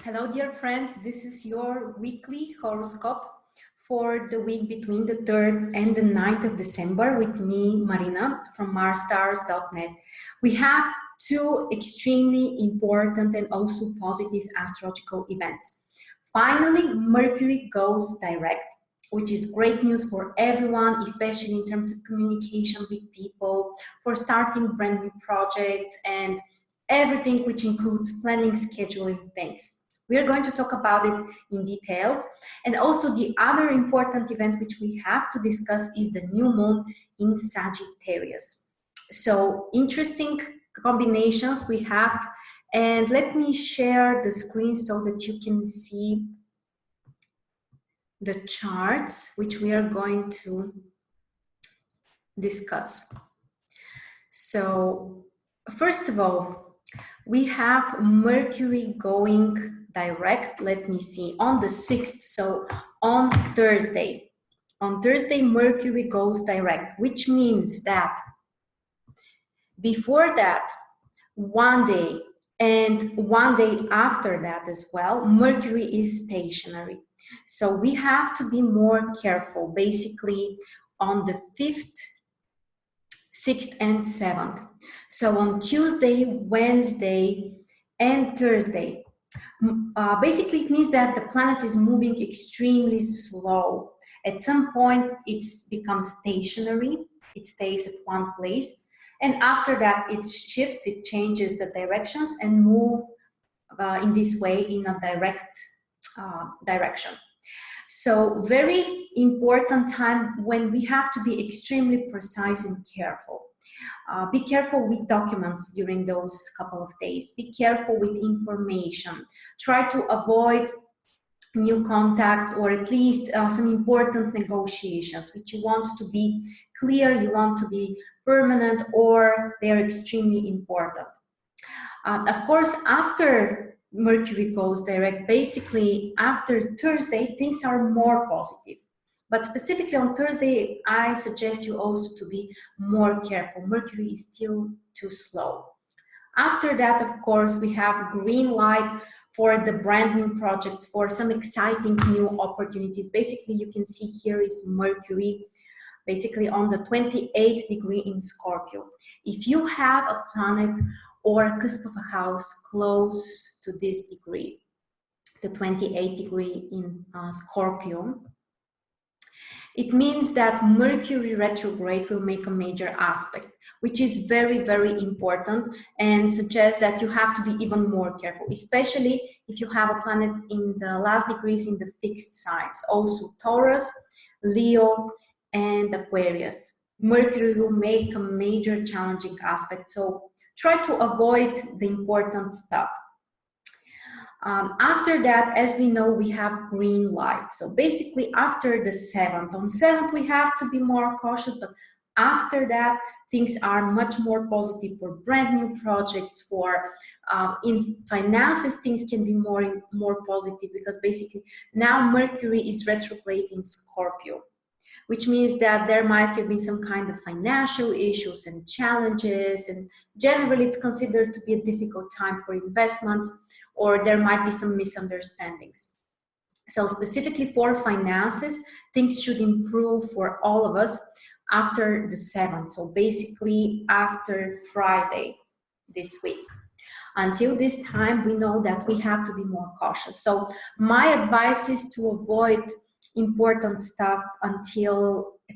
Hello, dear friends. This is your weekly horoscope for the week between the 3rd and the 9th of December with me, Marina, from marstars.net. We have two extremely important and also positive astrological events. Finally, Mercury goes direct, which is great news for everyone, especially in terms of communication with people, for starting brand new projects, and everything which includes planning, scheduling things. We are going to talk about it in details. And also the other important event which we have to discuss is the new moon in Sagittarius. So interesting combinations we have. And let me share the screen so that you can see the charts which we are going to discuss. So first of all, we have Mercury going direct. Let me see, on the 6th, so on Thursday. On Thursday, Mercury goes direct, which means that before that, one day and one day after that as well, Mercury is stationary. So we have to be more careful, basically on the 5th, 6th, and 7th. So on Tuesday, Wednesday, and Thursday, basically it means that the planet is moving extremely slow. At some point, it becomes stationary. It stays at one place. And after that, it shifts, it changes the directions and move in this way in a direct direction. So very important time when we have to be extremely precise and careful. Be careful with documents during those couple of days. Be careful with information. Try to avoid new contacts or at least some important negotiations which you want to be clear, you want to be permanent, or they're extremely important. Of course, after Mercury goes direct, basically after Thursday, things are more positive. But specifically on Thursday, I suggest you also to be more careful. Mercury is still too slow. After that, of course, we have green light for the brand new projects, for some exciting new opportunities. Basically, you can see here is Mercury, basically on the 28th degree in Scorpio. If you have a planet or a cusp of a house close to this degree, the 28th degree in Scorpio, it means that Mercury retrograde will make a major aspect, which is very, very important and suggests that you have to be even more careful, especially if you have a planet in the last degrees in the fixed signs, also Taurus, Leo, and Aquarius. Mercury will make a major challenging aspect, so try to avoid the important stuff. After that, as we know, we have green light. So basically after the 7th, on 7th we have to be more cautious, but after that things are much more positive for brand new projects. For in finances, things can be more positive, because basically now Mercury is retrograde in Scorpio, which means that there might have been some kind of financial issues and challenges, and generally it's considered to be a difficult time for investments, or there might be some misunderstandings. So specifically for finances, things should improve for all of us after the 7th, so basically after Friday this week. Until this time, we know that we have to be more cautious. So my advice is to avoid important stuff at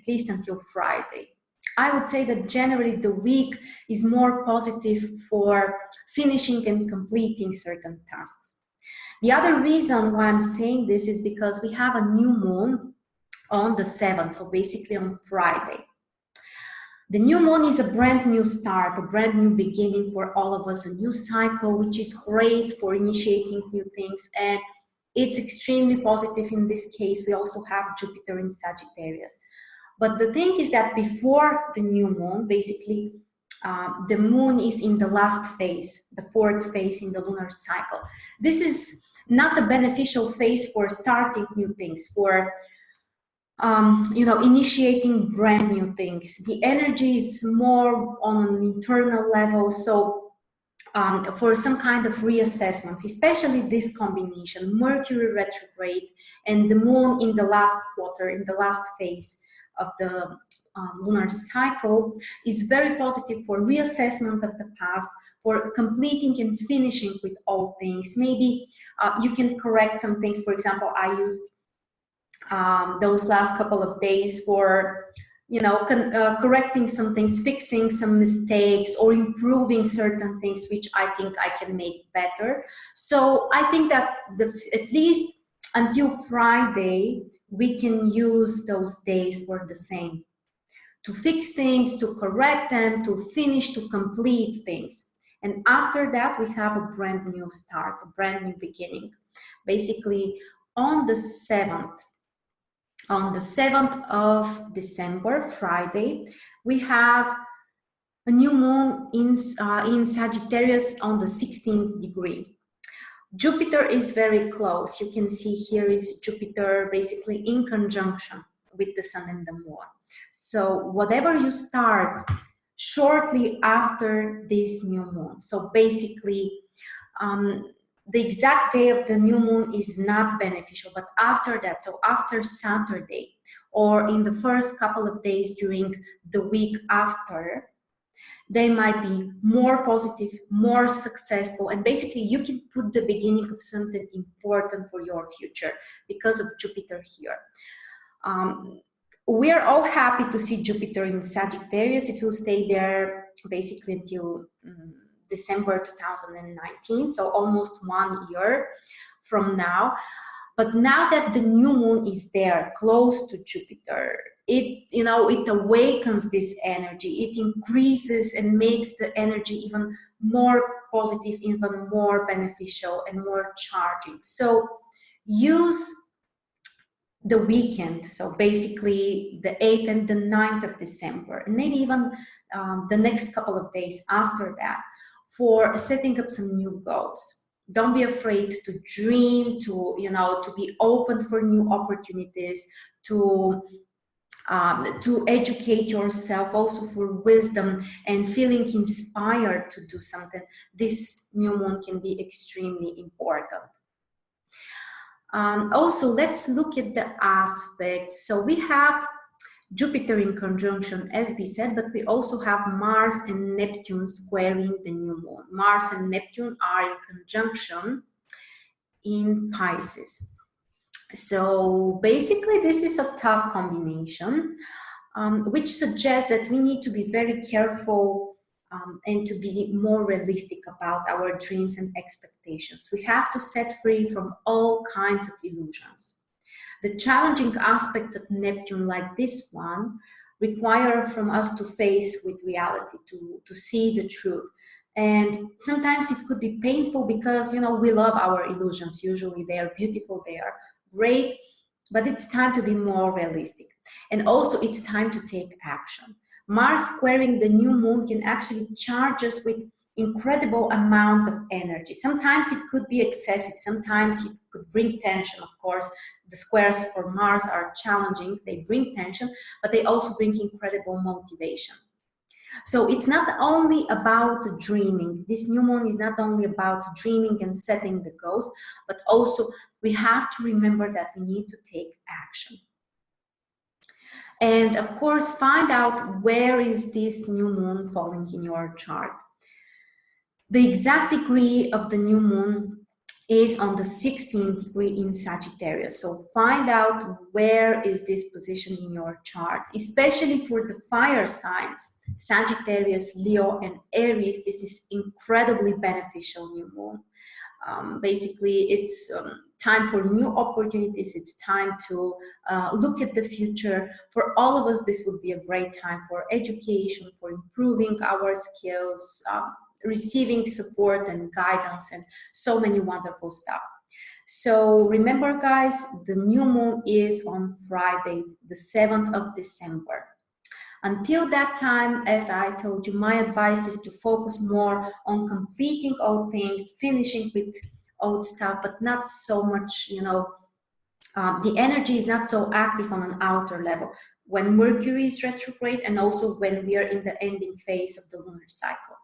least until Friday. I would say that generally the week is more positive for finishing and completing certain tasks. The other reason why I'm saying this is because we have a new moon on the 7th, so basically on Friday. The new moon is a brand new start, a brand new beginning for all of us, a new cycle, which is great for initiating new things, and it's extremely positive. In this case, we also have Jupiter in Sagittarius. But the thing is that before the new moon, basically, the moon is in the last phase, the 4th phase in the lunar cycle. This is not a beneficial phase for starting new things, for initiating brand new things. The energy is more on an internal level, so for some kind of reassessments, especially this combination, Mercury retrograde and the moon in the last quarter, in the last phase of the lunar cycle, is very positive for reassessment of the past, for completing and finishing with all things. Maybe you can correct some things. For example, I used those last couple of days for correcting some things, fixing some mistakes, or improving certain things which I think I can make better. So I think that at least until Friday, we can use those days for the same, to fix things, to correct them, to finish, to complete things. And after that, we have a brand new start, a brand new beginning. Basically, on the 7th of December, Friday, we have a new moon in Sagittarius on the 16th degree. Jupiter is very close. You can see here is Jupiter basically in conjunction with the Sun and the Moon. So whatever you start shortly after this new moon, so basically the exact day of the new moon is not beneficial, but after that, so after Saturday, or in the first couple of days during the week after, they might be more positive, more successful, and basically you can put the beginning of something important for your future because of Jupiter here. We are all happy to see Jupiter in Sagittarius. It will stay there basically until December 2019, so almost 1 year from now. But now that the new moon is there, close to Jupiter, it awakens this energy. It increases and makes the energy even more positive, even more beneficial and more charging. So use the weekend, so basically the 8th and the 9th of December, and maybe even the next couple of days after that, for setting up some new goals. Don't be afraid to dream, to be open for new opportunities, to educate yourself, also for wisdom and feeling inspired to do something. This new moon can be extremely important. Also, let's look at the aspects. So we have Jupiter in conjunction, as we said, but we also have Mars and Neptune squaring the new moon. Mars and Neptune are in conjunction in Pisces. So basically, this is a tough combination, which suggests that we need to be very careful and to be more realistic about our dreams and expectations. We have to set free from all kinds of illusions. The challenging aspects of Neptune, like this one, require from us to face with reality, to see the truth. And sometimes it could be painful because, we love our illusions. Usually they are beautiful, they are great, but it's time to be more realistic. And also it's time to take action. Mars squaring the new moon can actually charge us with incredible amount of energy. Sometimes it could be excessive, sometimes it could bring tension. Of course, the squares for Mars are challenging, they bring tension, but they also bring incredible motivation. So it's not only about dreaming. This new moon is not only about dreaming and setting the goals, but also we have to remember that we need to take action. And of course, find out where is this new moon falling in your chart. The exact degree of the new moon is on the 16th degree in Sagittarius. So find out where is this position in your chart, especially for the fire signs, Sagittarius, Leo, and Aries. This is incredibly beneficial new moon. Basically, it's time for new opportunities. It's time to look at the future. For all of us, this would be a great time for education, for improving our skills, receiving support and guidance, and so many wonderful stuff. So remember, guys, the new moon is on Friday, the 7th of December. Until that time, as I told you, my advice is to focus more on completing old things, finishing with old stuff, but not so much, the energy is not so active on an outer level when Mercury is retrograde, and also when we are in the ending phase of the lunar cycle.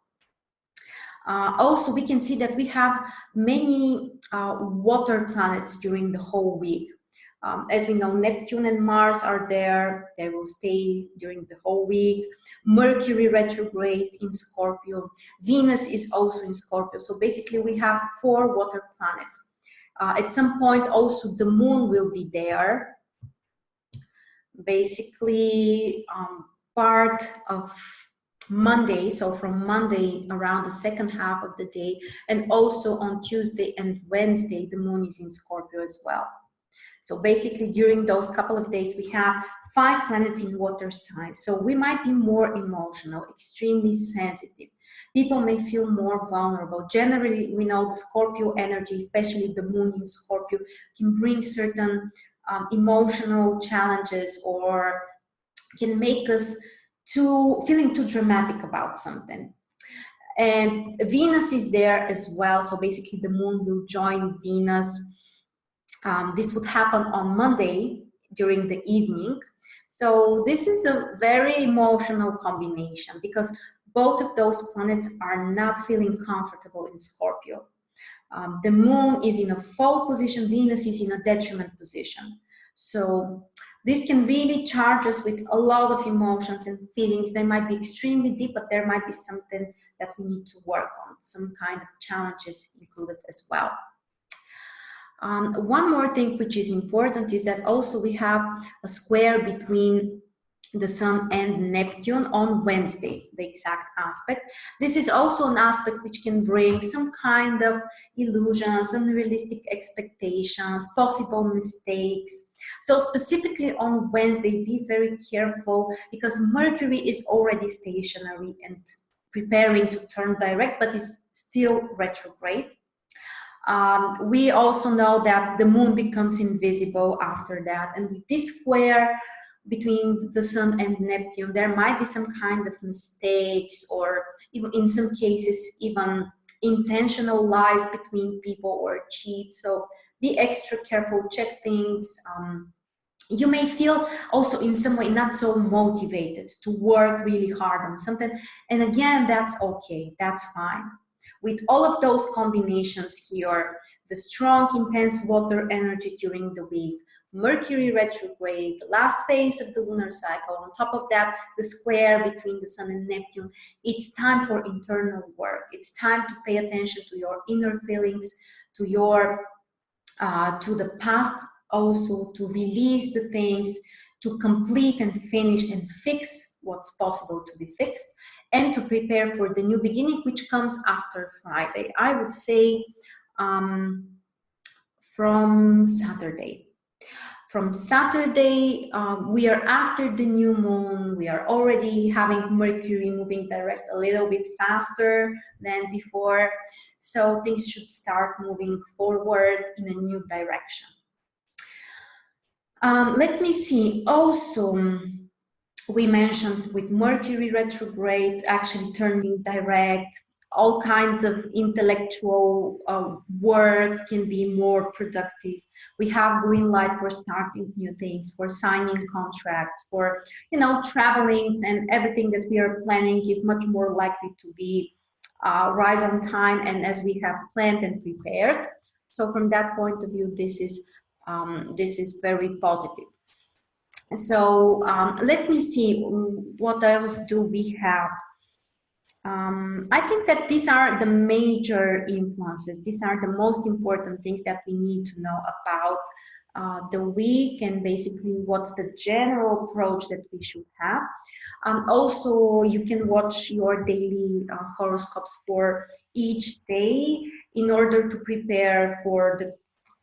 Also, we can see that we have many water planets during the whole week. As we know, Neptune and Mars are there. They will stay during the whole week. Mercury retrograde in Scorpio. Venus is also in Scorpio. So basically we have 4 water planets. At some point also the moon will be there. Basically part of Monday, so from Monday around the second half of the day, and also on Tuesday and Wednesday the moon is in Scorpio as well. So basically during those couple of days we have 5 planets in water signs. So we might be more emotional, extremely sensitive. People may feel more vulnerable. Generally, we know the Scorpio energy, especially the moon in Scorpio, can bring certain emotional challenges, or can make us feeling too dramatic about something. And Venus is there as well. So basically the moon will join Venus. This would happen on Monday during the evening. So this is a very emotional combination, because both of those planets are not feeling comfortable in Scorpio. The moon is in a fall position, Venus is in a detriment position. So this can really charge us with a lot of emotions and feelings. They might be extremely deep, but there might be something that we need to work on, some kind of challenges included as well. One more thing which is important is that also we have a square between the Sun and Neptune on Wednesday, the exact aspect. This is also an aspect which can bring some kind of illusions, unrealistic expectations, possible mistakes. So specifically on Wednesday, be very careful, because Mercury is already stationary and preparing to turn direct, but is still retrograde. We also know that the moon becomes invisible after that, and with this square between the Sun and Neptune, there might be some kind of mistakes, or even in some cases even intentional lies between people or cheats. So be extra careful, check things. You may feel also in some way not so motivated to work really hard on something, and again, that's okay, that's fine. With all of those combinations here, the strong, intense water energy during the week, Mercury retrograde, the last phase of the lunar cycle, on top of that, the square between the Sun and Neptune, it's time for internal work. It's time to pay attention to your inner feelings, to the past, also to release the things, to complete and finish and fix what's possible to be fixed, and to prepare for the new beginning, which comes after Friday. I would say from Saturday. From Saturday, we are after the new moon. We are already having Mercury moving direct a little bit faster than before. So things should start moving forward in a new direction. Let me see. Also, we mentioned with Mercury retrograde actually turning direct, all kinds of intellectual work can be more productive. We have green light for starting new things, for signing contracts, for travelings, and everything that we are planning is much more likely to be right on time and as we have planned and prepared. So from that point of view, this is very positive. So let me see what else do we have. I think that these are the major influences. These are the most important things that we need to know about the week, and basically what's the general approach that we should have. Also, you can watch your daily horoscopes for each day in order to prepare for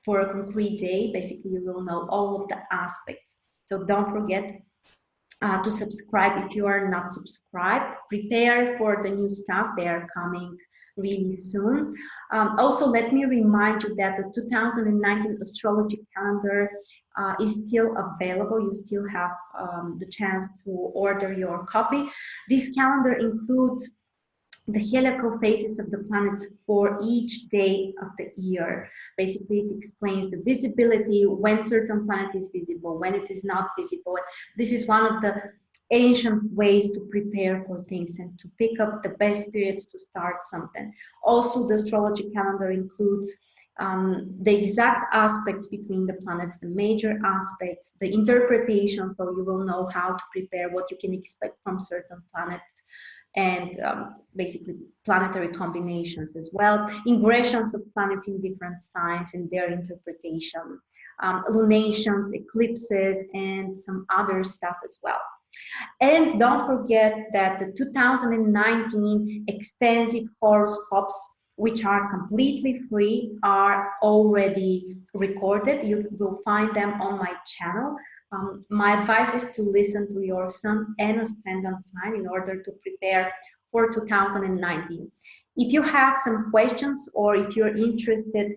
a concrete day. Basically, you will know all of the aspects. So don't forget to subscribe if you are not subscribed. Prepare for the new stuff. They are coming really soon. Also, let me remind you that the 2019 Astrology Calendar is still available. You still have the chance to order your copy. This calendar includes the heliacal phases of the planets for each day of the year. Basically, it explains the visibility, when certain planet is visible, when it is not visible. This is one of the ancient ways to prepare for things and to pick up the best periods to start something. Also, the astrology calendar includes the exact aspects between the planets, the major aspects, the interpretation, so you will know how to prepare, what you can expect from certain planets, and basically planetary combinations as well, ingressions of planets in different signs and their interpretation, lunations, eclipses, and some other stuff as well. And don't forget that the 2019 extensive horoscopes, which are completely free, are already recorded. You will find them on my channel. My advice is to listen to your sun and ascendant sign in order to prepare for 2019. If you have some questions or if you're interested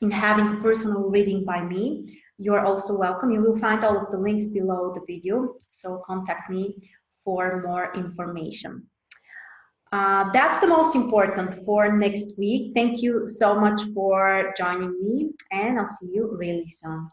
in having a personal reading by me, you're also welcome. You will find all of the links below the video, so contact me for more information. That's the most important for next week. Thank you so much for joining me, and I'll see you really soon.